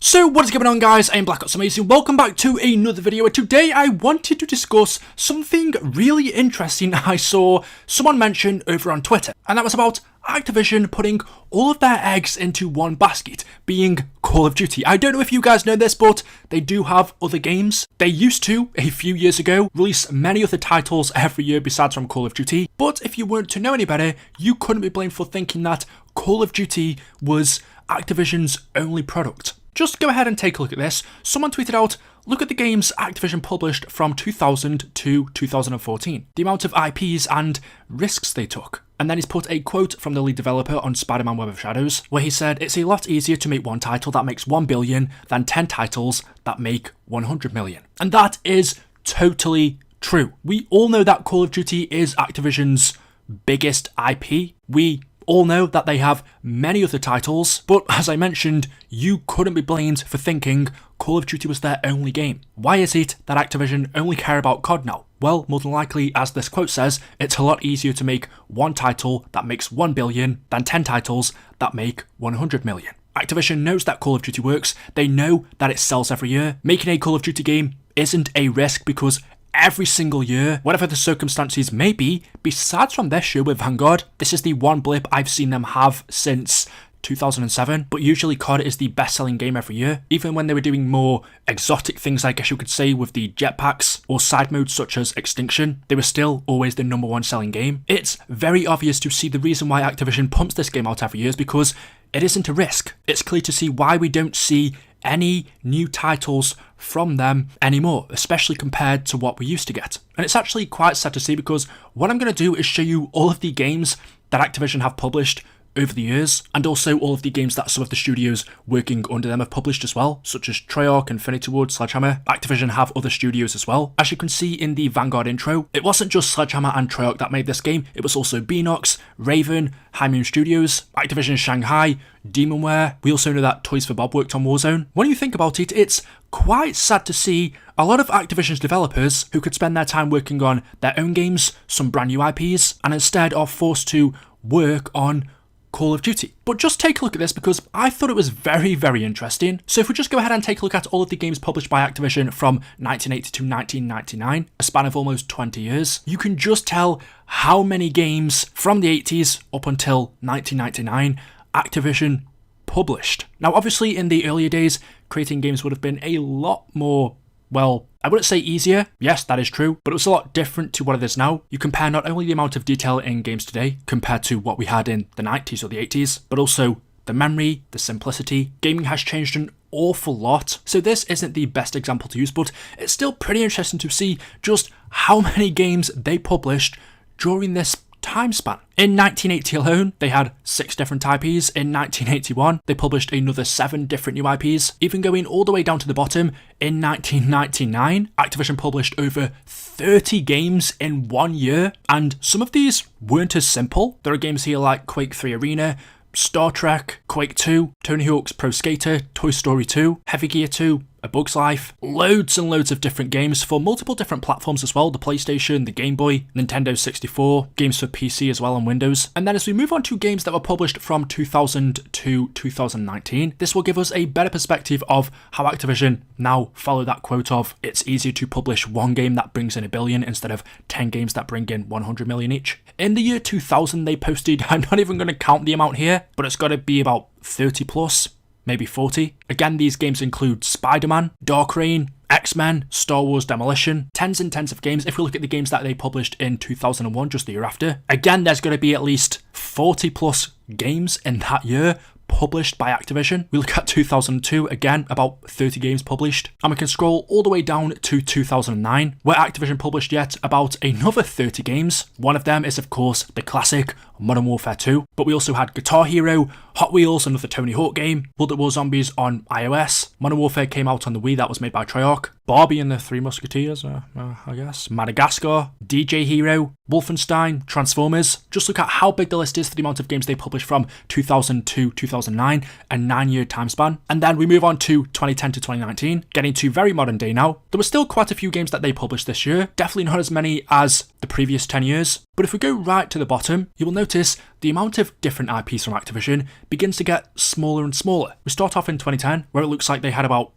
So what is going on, guys? I am BlackOpsAmazing. Welcome back to another video, and today I wanted to discuss something really interesting I saw someone mention over on Twitter, and that was about Activision putting all of their eggs into one basket, being Call of Duty. I don't know if you guys know this, but they do have other games. They used to, a few years ago, release many other titles every year besides from Call of Duty, but if you weren't to know any better, you couldn't be blamed for thinking that Call of Duty was Activision's only product. Just go ahead and take a look at this. Someone tweeted out, look at the games Activision published from 2000 to 2014. The amount of IPs and risks they took. And then he's put a quote from the lead developer on Spider-Man Web of Shadows, where he said, it's a lot easier to make one title that makes 1 billion than 10 titles that make 100 million. And that is totally true. We all know that Call of Duty is Activision's biggest IP. We all know that they have many other titles, but as I mentioned, you couldn't be blamed for thinking Call of Duty was their only game. Why is it that Activision only care about COD now? Well, more than likely, as this quote says, it's a lot easier to make one title that makes 1 billion than 10 titles that make 100 million. Activision knows that Call of Duty works, they know that it sells every year. Making a Call of Duty game isn't a risk because every single year, whatever the circumstances may be, besides from this year with Vanguard, this is the one blip I've seen them have since 2007, but usually COD is the best-selling game every year. Even when they were doing more exotic things, I guess you could say, with the jetpacks or side modes such as Extinction, they were still always the number one selling game. It's very obvious to see the reason why Activision pumps this game out every year is because it isn't a risk. It's clear to see why we don't see any new titles from them anymore, especially compared to what we used to get. And it's actually quite sad to see because what I'm going to do is show you all of the games that Activision have published over the years, and also all of the games that some of the studios working under them have published as well, such as Treyarch, Infinity Ward, Sledgehammer. Activision have other studios as well. As you can see in the Vanguard intro, it wasn't just Sledgehammer and Treyarch that made this game, it was also Beanox, Raven, High Moon Studios, Activision Shanghai, Demonware. We also know that Toys for Bob worked on Warzone. When you think about it, it's quite sad to see a lot of Activision's developers who could spend their time working on their own games, some brand new IPs, and instead are forced to work on Call of Duty. But just take a look at this because I thought it was very, very interesting. So if we just go ahead and take a look at all of the games published by Activision from 1980 to 1999, a span of almost 20 years, you can just tell how many games from the 80s up until 1999 Activision published. Now, obviously, in the earlier days, creating games would have been a lot more, well, I wouldn't say easier, yes, that is true, but it was a lot different to what it is now. You compare not only the amount of detail in games today compared to what we had in the 90s or the 80s, but also the memory, the simplicity. Gaming has changed an awful lot, so this isn't the best example to use, but it's still pretty interesting to see just how many games they published during this time span. In 1980 alone, they had 6 different IPs. In 1981, they published another 7 different new IPs. Even going all the way down to the bottom, in 1999, Activision published over 30 games in 1 year, and some of these weren't as simple. There are games here like Quake 3 Arena, Star Trek, Quake 2, Tony Hawk's Pro Skater, Toy Story 2, Heavy Gear 2, A Bug's Life, loads and loads of different games for multiple different platforms as well, the PlayStation, the Game Boy, Nintendo 64, games for PC as well on Windows. And then as we move on to games that were published from 2000 to 2019, this will give us a better perspective of how Activision now follow that quote of it's easier to publish one game that brings in 1 billion instead of 10 games that bring in 100 million each. In the year 2000, they posted, I'm not even going to count the amount here, but it's got to be about 30 plus. Maybe 40. Again, these games include Spider-Man, Dark Reign, X-Men, Star Wars Demolition, tens and tens of games. If we look at the games that they published in 2001, just the year after, again, there's going to be at least 40 plus games in that year published by Activision. We look at 2002, again, about 30 games published. And we can scroll all the way down to 2009, where Activision published yet about another 30 games. One of them is, of course, the classic Modern Warfare 2, but we also had Guitar Hero, Hot Wheels, another Tony Hawk game, World at War Zombies on iOS. Modern Warfare came out on the Wii, that was made by Treyarch. Barbie and the Three Musketeers, I guess, Madagascar, DJ Hero, Wolfenstein, Transformers. Just look at how big the list is for the amount of games they published from 2000 to 2009, a 9-year time span. And then we move on to 2010 to 2019, getting to very modern day now. There were still quite a few games that they published this year, definitely not as many as the previous 10 years. But if we go right to the bottom, you will notice the amount of different IPs from Activision begins to get smaller and smaller. We start off in 2010, where it looks like they had about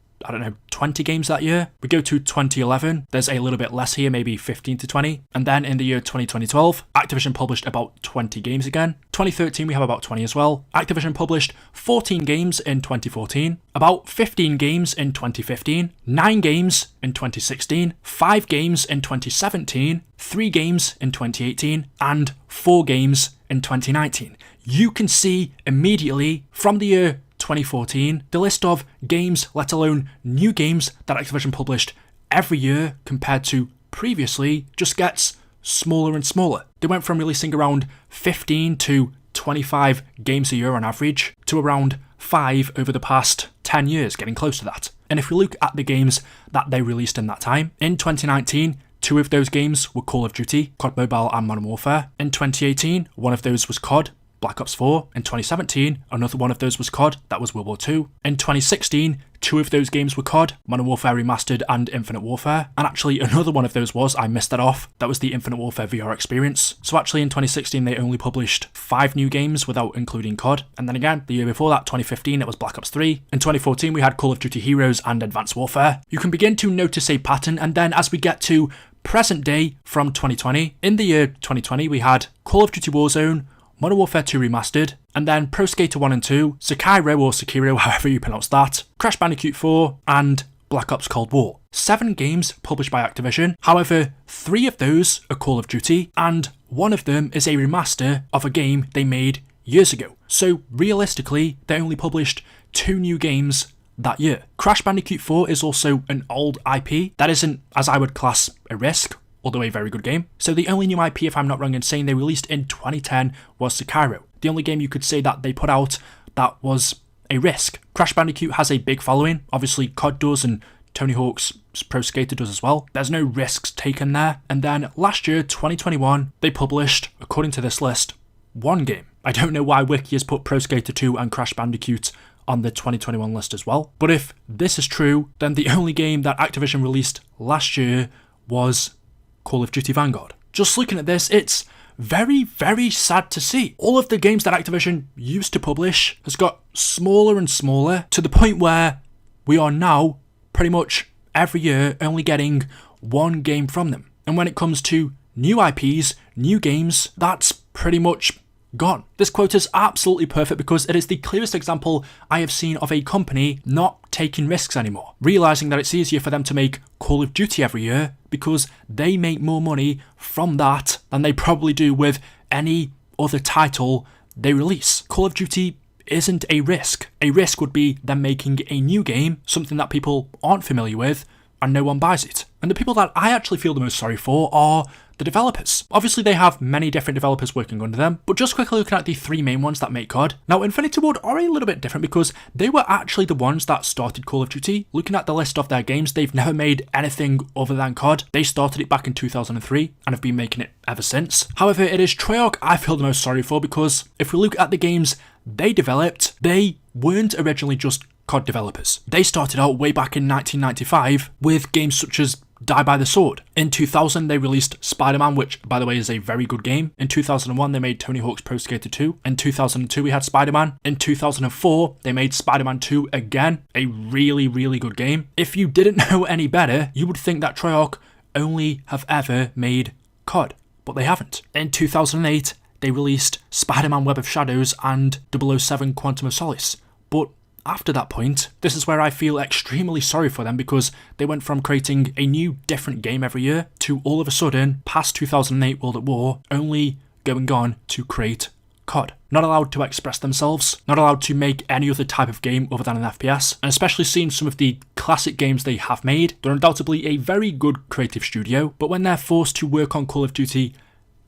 20 games that year. We go to 2011, there's a little bit less here, maybe 15 to 20. And then in the year 2012, Activision published about 20 games again. 2013, we have about 20 as well. Activision published 14 games in 2014, about 15 games in 2015, 9 games in 2016, 5 games in 2017, 3 games in 2018, and 4 games in 2019. You can see immediately from the year 2014, the list of games, let alone new games that Activision published every year compared to previously, just gets smaller and smaller. They went from releasing around 15 to 25 games a year on average to around 5 over the past 10 years, getting close to that. And if we look at the games that they released in that time, in 2019, 2 of those games were Call of Duty, COD Mobile and Modern Warfare. In 2018, 1 of those was COD, Black Ops 4. In 2017, another one of those was COD, that was World War II. In 2016, 2 of those games were COD, Modern Warfare Remastered and Infinite Warfare. And actually another one of those was, I missed that off, that was the Infinite Warfare VR experience. So actually in 2016 they only published 5 new games without including COD. And then again, the year before that, 2015, it was Black Ops 3. In 2014 we had Call of Duty Heroes and Advanced Warfare. You can begin to notice a pattern, and then as we get to present day from 2020, in the year 2020 we had Call of Duty Warzone, Modern Warfare 2 Remastered, and then Pro Skater 1 and 2, Sekiro or Sekiro, however you pronounce that, Crash Bandicoot 4, and Black Ops Cold War. 7 games published by Activision, however, 3 of those are Call of Duty, and 1 of them is a remaster of a game they made years ago. So realistically, they only published 2 new games that year. Crash Bandicoot 4 is also an old IP that isn't, as I would class, a risk, although a very good game. So the only new IP, if I'm not wrong in saying, they released in 2010 was Sekiro. The only game you could say that they put out that was a risk. Crash Bandicoot has a big following, obviously COD does and Tony Hawk's Pro Skater does as well. There's no risks taken there. And then last year, 2021, they published, according to this list, 1 game. I don't know why Wiki has put Pro Skater 2 and Crash Bandicoot on the 2021 list as well. But if this is true, then the only game that Activision released last year was Call of Duty Vanguard. Just looking at this, it's very, very sad to see. All of the games that Activision used to publish has got smaller and smaller to the point where we are now pretty much every year only getting 1 game from them. And when it comes to new IPs, new games, that's pretty much gone. This quote is absolutely perfect because it is the clearest example I have seen of a company not taking risks anymore, realizing that it's easier for them to make Call of Duty every year because they make more money from that than they probably do with any other title they release. Call of Duty isn't a risk. A risk would be them making a new game, something that people aren't familiar with, and no one buys it. And the people that I actually feel the most sorry for are the developers. Obviously they have many different developers working under them, but just quickly looking at the 3 main ones that make COD. Now Infinity Ward are a little bit different because they were actually the ones that started Call of Duty. Looking at the list of their games, they've never made anything other than COD. They started it back in 2003 and have been making it ever since. However, it is Treyarch I feel the most sorry for because if we look at the games they developed, they weren't originally just COD developers. They started out way back in 1995 with games such as Die by the Sword. In 2000 they released Spider-Man, which by the way is a very good game. In 2001 they made Tony Hawk's Pro Skater 2. In 2002 we had Spider-Man. In 2004 they made Spider-Man 2 again, a really, really good game. If you didn't know any better, you would think that Treyarch only have ever made COD, but they haven't. In 2008 they released Spider-Man Web of Shadows and 007 Quantum of Solace, but after that point, this is where I feel extremely sorry for them because they went from creating a new different game every year to all of a sudden, past 2008 World at War, only going on to create COD. Not allowed to express themselves, not allowed to make any other type of game other than an FPS, and especially seeing some of the classic games they have made, they're undoubtedly a very good creative studio, but when they're forced to work on Call of Duty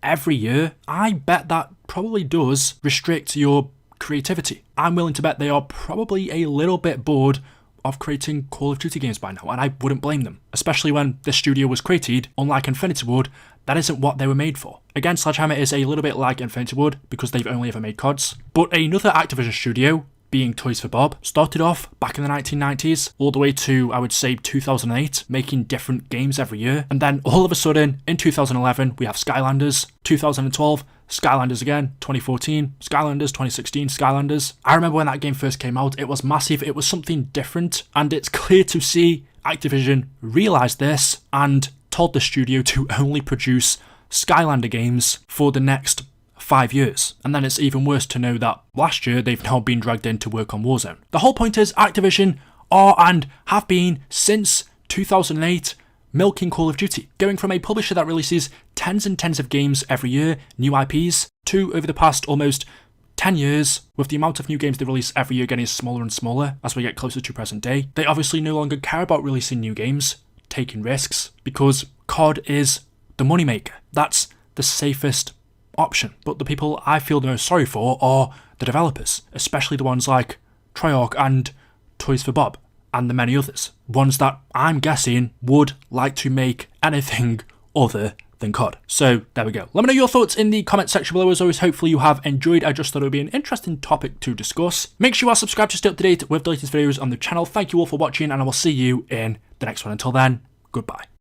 every year, I bet that probably does restrict your creativity. I'm willing to bet they are probably a little bit bored of creating Call of Duty games by now, and I wouldn't blame them, especially when the studio was created. Unlike Infinity Ward, that isn't what they were made for. Again, Sledgehammer is a little bit like Infinity Ward because they've only ever made CODs, but another Activision studio, being Toys for Bob, started off back in the 1990s, all the way to, I would say, 2008, making different games every year. And then all of a sudden, in 2011, we have Skylanders, 2012, Skylanders again, 2014, Skylanders, 2016, Skylanders. I remember when that game first came out, it was massive, it was something different, and it's clear to see Activision realised this and told the studio to only produce Skylander games for the next 5 years. And then it's even worse to know that last year they've now been dragged in to work on Warzone. The whole point is Activision are and have been since 2008 milking Call of Duty, going from a publisher that releases tens and tens of games every year, new IPs, to over the past almost 10 years, with the amount of new games they release every year getting smaller and smaller as we get closer to present day. They obviously no longer care about releasing new games, taking risks, because COD is the moneymaker. That's the safest option. But the people I feel the most sorry for are the developers, especially the ones like Treyarch and Toys for Bob, and the many others. Ones that I'm guessing would like to make anything other than COD. So there we go. Let me know your thoughts in the comment section below. As always, hopefully you have enjoyed. I just thought it would be an interesting topic to discuss. Make sure you are subscribed to stay up to date with the latest videos on the channel. Thank you all for watching, and I will see you in the next one. Until then, goodbye.